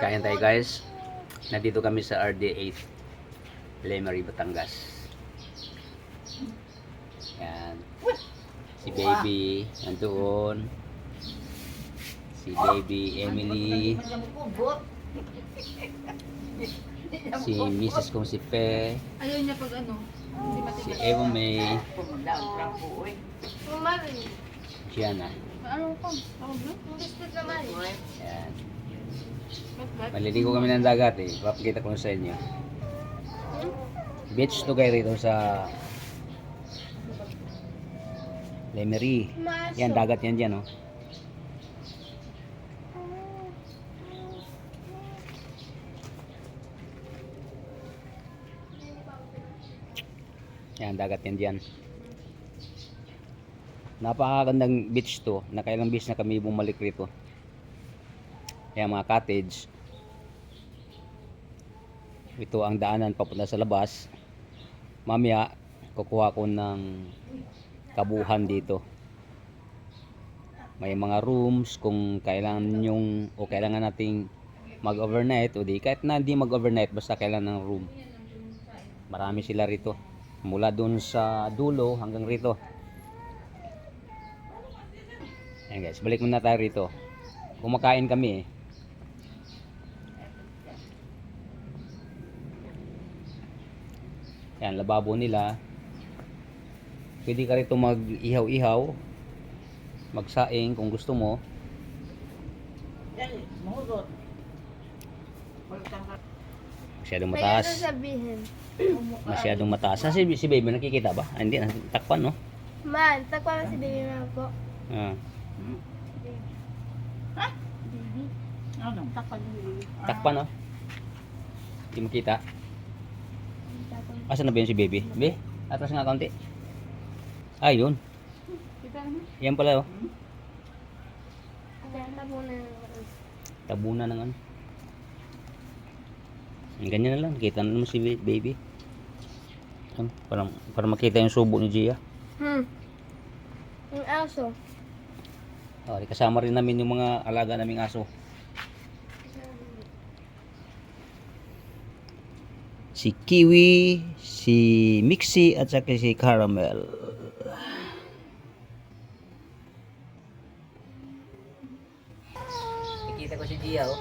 Kain tayo guys. Nandito kami sa RD8 Lemery, Batangas. Yan. Si Baby nandoon. Si Baby Emily. Si Mrs. kong si Pe. Ayaw niya pag ano. Si Eva May. Gianna. Ano pa? Yan. Maliligo kami ng dagat eh. Papakita ko sa inyo. Beach to kayo rito sa Lemery. Yan, dagat yan dyan, oh. Yan, dagat yan dyan. Napakagandang beach to. Nakailang beach na kami bumalik rito. Yan, mga cottage. Ito ang daanan papunta sa labas. Mamaya kukuha ko ng kabuhan dito. May mga rooms kung kailangan nyong o kailangan nating mag-overnight o di kahit na hindi mag-overnight basta kailangan ng room. Marami sila rito. Mula dun sa dulo hanggang rito. Ayan guys, balik muna tayo rito. Kumakain kami eh. Yan, lababo nila. Pwede ka rito mag-ihaw-ihaw. Magsaing kung gusto mo. Masyadong mataas. Masyadong mataas. Si Baby nakikita ba? Ah, hindi, takpan no? Man, takpan mo si Baby man po. Ah. Baby. Ano? Takpan niyo. Takpan no? Hindi makita. Asan na ba yun si Baby? Be, atras nga kaunti. Ayun. Kita naman. Yan pala oh. Tabunan. Tabunan ng ano. Ganyan na lang. Kita na naman si Baby. Para makita yung subo ni Gia. Yung aso. Oh, kasama rin namin yung mga alaga naming aso. Si Kiwi, si Mixie at saka si Caramel. Nakita ko si Gia oh.